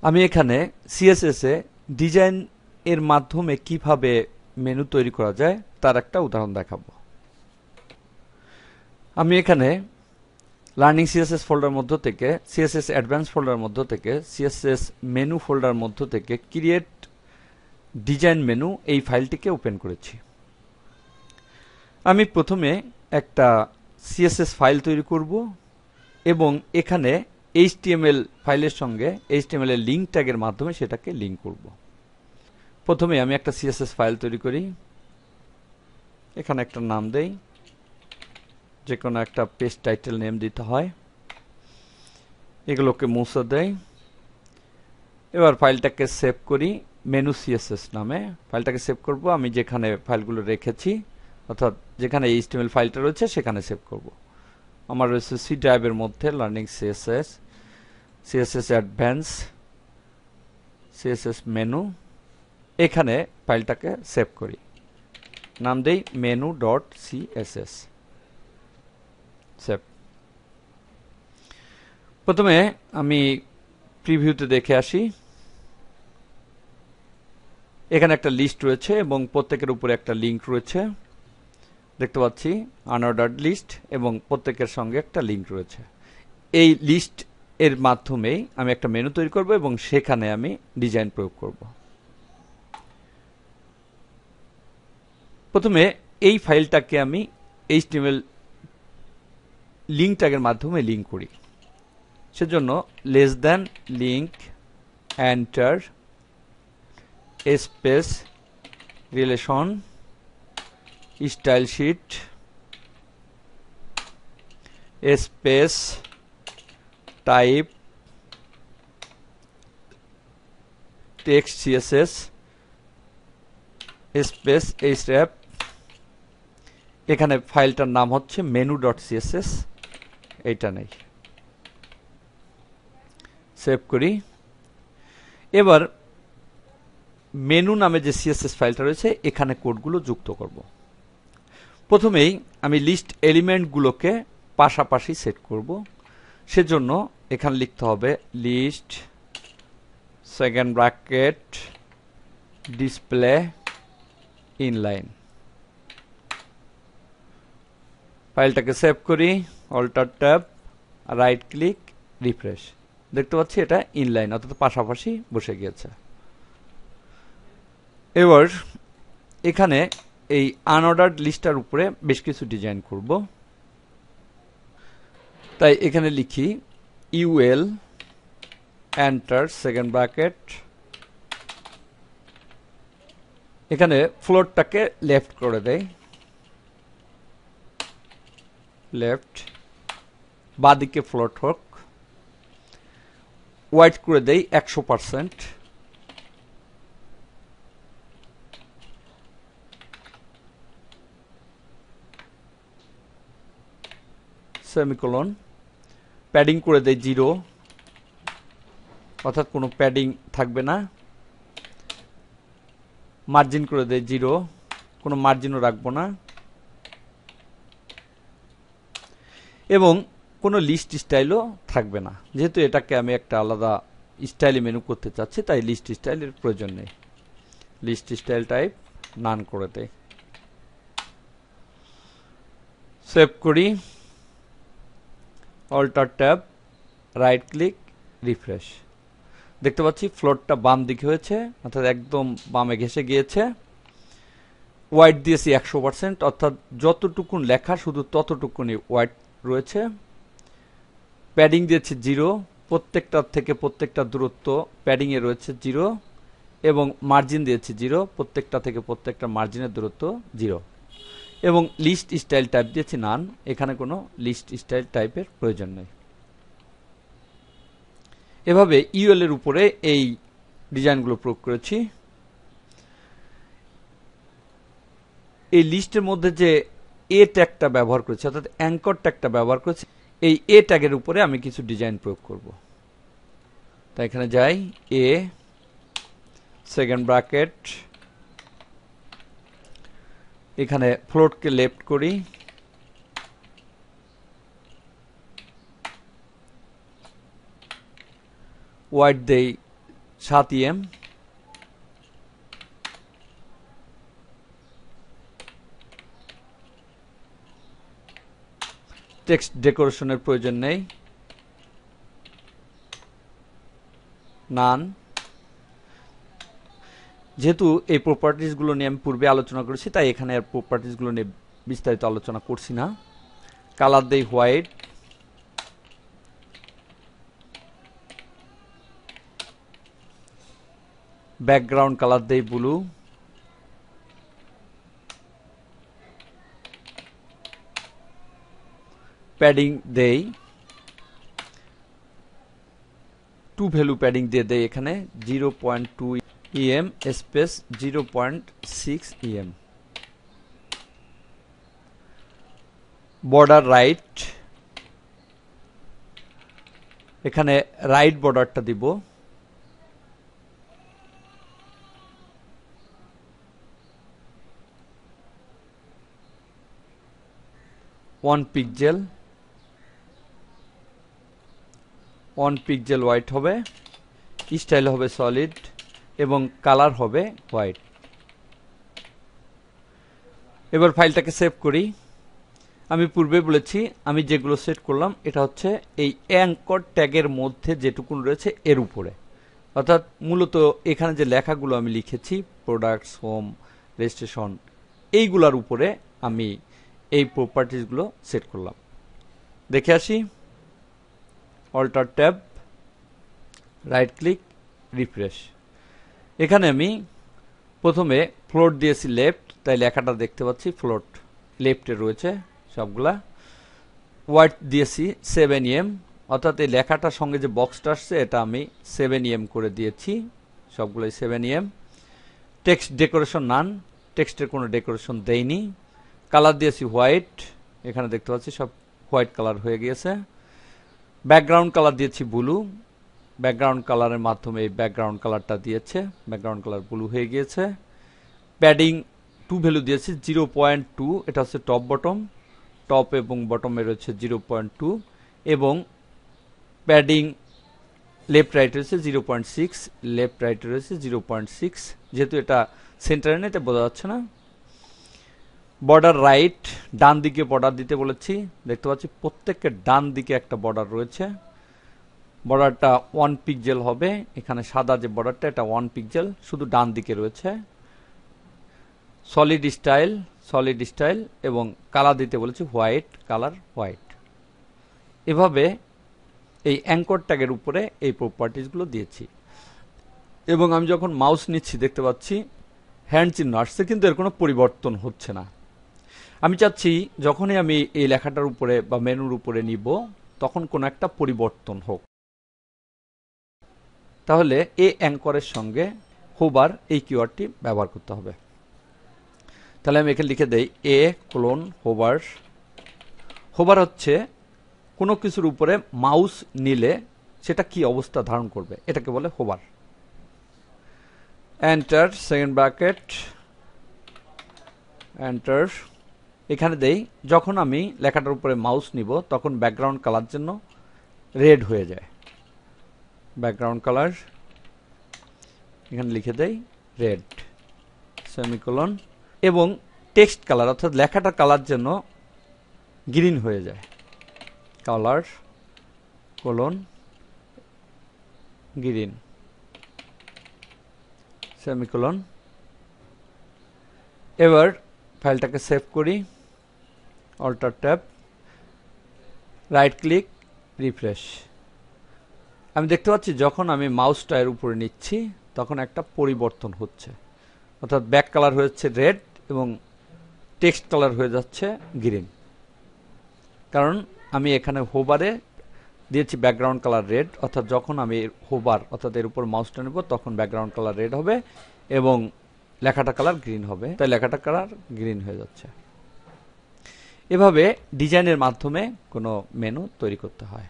আমি এখানে সিএসএস এ ডিজাইন এর মাধ্যমে কিভাবে মেনু তৈরি করা যায় তার একটা উদাহরণ দেখাবো। আমি এখানে লার্নিং সিএসএস ফোল্ডার মধ্য থেকে সিএসএস অ্যাডভান্স ফোল্ডার মধ্য থেকে সিএসএস মেনু ফোল্ডার মধ্য থেকে ক্রিয়েট ডিজাইন মেনু এই ফাইলটিকে ওপেন করেছি। আমি প্রথমে একটা সিএসএস ফাইল তৈরি করব এবং এখানে এইচটিএমএল ফাইলের সঙ্গে এইচটিএমএল এর লিঙ্ক ট্যাগের মাধ্যমে সেটাকে লিঙ্ক করব। প্রথমে আমি একটা সিএসএস ফাইল তৈরি করি, এখানে একটা নাম দেই, যে কোনো একটা পেজ টাইটেল নেম দিতে হয়, এগুলোকে মুছে দেই। এবার ফাইলটাকে সেভ করি মেনু সিএসএস নামে। ফাইলটাকে সেভ করব আমি যেখানে ফাইলগুলো রেখেছি, অর্থাৎ যেখানে এইচটিএমএল ফাইলটা রয়েছে সেখানে সেভ করব। আমার রয়েছে সি ড্রাইভের মধ্যে learning CSS, CSS advance, CSS menu. এখানে ফাইলটাকে সেভ করি, নাম দেই মেনু ডট সিএসএস। সেভ। প্রথমে আমি প্রিভিউতে দেখে আসি। এখানে একটা লিস্ট রয়েছে এবং প্রত্যেকের উপরে একটা লিঙ্ক রয়েছে, দেখতে পাচ্ছি আনঅর্ডার্ড লিস্ট, এবং প্রত্যেকের সঙ্গে একটা লিঙ্ক রয়েছে। এই লিস্ট এর মাধ্যমেই আমি একটা মেনু তৈরি করব এবং সেখানে আমি ডিজাইন প্রয়োগ করব। প্রথমে এই ফাইলটাকে আমি এইচটিএমএল লিঙ্ক ট্যাগের মাধ্যমে লিঙ্ক করি। সেজন্য less than link enter space relation style sheet space type text CSS space HTML. এখানে ফাইলটার নাম হচ্ছে মেনু ডট সিএসএস, এইটা নেই। সেভ করি। এবার মেনু নামে যে সিএসএস ফাইলটা রয়েছে এখানে কোডগুলো যুক্ত করব। প্রথমেই আমি লিস্ট এলিমেন্টগুলোকে পাশাপাশি সেট করব। সেজন্য এখানে লিখতে হবে list second bracket display inline. ফাইলটাকে সেভ করি, alter tab, right click, refresh. দেখতে পাচ্ছি এটা ইনলাইন, অর্থাৎ পাশাপাশি বসে গিয়েছে। এবার এখানে এই আনঅর্ডার্ড লিস্টার উপরে বেশ কিছু ডিজাইন করব। তাই এখানে লিখি ইউএল এন্টার সেকেন্ড ব্র্যাকেট। এখানে ফ্লোরটাকে লেফট করে দেয়, লেফট, বাদিকে ফ্লোট হোক, হোয়াইট করে দেই 100%। সেমিকোলন, প্যাডিং করে দেই 0, অর্থাৎ কোনো প্যাডিং থাকবে না। মার্জিন করে দেই 0, কোনো মার্জিনও রাখবো না। এবং কোনো লিস্ট স্টাইলও থাকবে না, যেহেতু এটাকে আমি একটা আলাদা স্টাইলে মেনু করতে চাচ্ছি, তাই লিস্ট স্টাইলের প্রয়োজন নেই। লিস্ট স্টাইল টাইপ নান করে দেই। সেভ করি, alter tab, right click, refresh. দেখতে পাচ্ছি ফ্লোরটা বাম দিকে হয়েছে, অর্থাৎ একদম বামে ঘেসে গিয়েছে। হোয়াইট দিয়েছি 100%, অর্থাৎ যতটুকুন লেখা শুধু ততটুকুনি হোয়াইট রয়েছে। প্যাডিং দিয়েছি 0, প্রত্যেকটার থেকে প্রত্যেকটা দূরত্ব প্যাডিং এ রয়েছে 0, এবং মার্জিন দিয়েছি 0, প্রত্যেকটা থেকে প্রত্যেকটা মার্জিনের দূরত্ব 0, এবং লিস্ট স্টাইল টাইপ দিয়েছি নান। এখানে কোনো লিস্ট স্টাইল টাইপের প্রয়োজন নেই। এভাবে ইউএল এর উপরে এই ডিজাইনগুলো প্রয়োগ করেছি। এই লিস্টের মধ্যে যে এ ট্যাগটা ব্যবহার করেছি, অর্থাৎ অ্যাঙ্কর ট্যাগটা ব্যবহার করেছি, এই এ ট্যাগের উপরে আমি কিছু ডিজাইন প্রয়োগ করব। তাই এখানে যাই, এ সেকেন্ড ব্র্যাকেট, এখানে ফ্লোটকে লেফট করি, হোয়াইট দেই 7 EM, টেক্সট ডেকোরেশনের প্রয়োজন নেই, নান। যেহেতু এই প্রপার্টিজগুলো নিয়ে আমি পূর্বে আলোচনা করেছি, তাই এখানে আর প্রপার্টিজগুলো নিয়ে বিস্তারিত আলোচনা করছি না। কালার দেই হোয়াইট, ব্যাকগ্রাউন্ড কালার দেই ব্লু, প্যাডিং দেই 2 ভ্যালু প্যাডিং দিয়ে দেই এখানে 0.2 EM space 0.6 EM। Border right, এখানে রাইট বর্ডারটা দিব 1 পিক্সেল, 1 পিক্সেল হোয়াইট হবে, স্টাইল হবে সলিড এবং কালার হবে হোয়াইট। এবার ফাইলটাকে সেভ করি। আমি পূর্বে বলেছি আমি যেগুলো সেট করলাম এটা হচ্ছে এই অ্যাঙ্কর ট্যাগের মধ্যে যেটুকুন রয়েছে এর উপরে, অর্থাৎ মূলত এখানে যে লেখাগুলো আমি লিখেছি প্রোডাক্টস, হোম, রেজিস্ট্রেশন, এইগুলার উপরে আমি এই প্রপার্টিজগুলো সেট করলাম। দেখে আসি, alter tab, right click, refresh. এখানে আমি প্রথমে ফ্লোট দিয়েছি লেফট, তাই লেখাটা দেখতে পাচ্ছি ফ্লোট লেফটে রয়েছে সবগুলা। হোয়াইট দিয়েছি 7 EM, অর্থাৎ এই লেখাটার সঙ্গে যে বক্সটা আসছে এটা আমি 7 EM করে দিয়েছি, সবগুলোই 7 EM। টেক্সট ডেকোরেশন নান, টেক্সটের কোনো ডেকোরেশন দেইনি। কালার দিয়েছি হোয়াইট, এখানে দেখতে পাচ্ছি সব হোয়াইট কালার হয়ে গিয়েছে। ব্যাকগ্রাউন্ড কালার দিয়েছি ব্লু, ব্যাকগ্রাউন্ড কালারের মাধ্যমে এই ব্যাকগ্রাউন্ড কালারটা দিয়েছে, ব্যাকগ্রাউন্ড কালার ব্লু হয়ে গিয়েছে। প্যাডিং 2 ভ্যালু দিয়েছি 0.2, এটা হচ্ছে টপ বটম, টপ এবং বটমে রয়েছে 0.2 এবং প্যাডিং লেফট রাইট রয়েছে 0.6, লেফট রাইট রয়েছে 0.6, যেহেতু এটা সেন্টারে নেই এটা বোঝা যাচ্ছে না। বর্ডার রাইট, ডান দিকে বর্ডার দিতে বলেছি, দেখতে পাচ্ছি প্রত্যেকের ডান দিকে একটা বর্ডার রয়েছে। বর্ডারটা 1 পিক্সেল হবে, এখানে সাদা যে বর্ডারটা এটা 1 পিক্সেল, শুধু ডান দিকে রয়েছে। সলিড স্টাইল, সলিড স্টাইল এবং কালার দিতে বলেছি হোয়াইট, কালার হোয়াইট। এভাবে এই অ্যাঙ্কর ট্যাগের উপরে এই প্রপার্টিজগুলো দিয়েছি। এবং আমি যখন মাউস নিচ্ছি দেখতে পাচ্ছি হ্যান্ড চিহ্ন আসছে, কিন্তু এর কোনো পরিবর্তন হচ্ছে না। আমি চাচ্ছি যখনই আমি এই লেখাটার উপরে বা মেনুর উপরে নিব তখন কোনো একটা পরিবর্তন হোক, তাহলে এই অ্যাঙ্করের সঙ্গে হোভার এই কিওয়ার্ডটি ব্যবহার করতে হবে। তাহলে আমি এখানে লিখে দেই A: হোভার। হোভার হচ্ছে কোনো কিছুর উপরে মাউস নিলে সেটা কি অবস্থা ধারণ করবে, এটাকে বলে hover. Enter, second bracket, enter. এখানে দেই যখন আমি লেখাটার উপরে মাউস নিব তখন ব্যাকগ্রাউন্ড কালার জন্য রেড হয়ে যায়, ব্যাকগ্রাউন্ড কালার এখানে লিখে দেই রেড, সেমিকোলন। এবং টেক্সট কালার অর্থাৎ লেখাটার কালার জন্য গ্রিন হয়ে যায়, কালার কোলন গ্রিন, সেমিকোলন। এবার ফাইলটাকে সেভ করি, alter tab, right click, refresh. আমি দেখতে পাচ্ছি যখন আমি মাউসটা এর উপরে নিচ্ছি তখন একটা পরিবর্তন হচ্ছে, অর্থাৎ ব্যাক কালার হয়েছে রেড এবং টেক্সট কালার হয়ে যাচ্ছে গ্রিন, কারণ আমি এখানে হোভারে দিয়েছি ব্যাকগ্রাউন্ড কালার রেড, অর্থাৎ যখন আমি হোভার অর্থাৎ এর উপর মাউসটা নেব তখন ব্যাকগ্রাউন্ড কালার রেড হবে এবং লেখাটা কালার গ্রিন হবে, তাই লেখাটা কালার গ্রিন হয়ে যাচ্ছে। এভাবে ডিজাইনের মাধ্যমে কোনো মেনু তৈরি করতে হয়।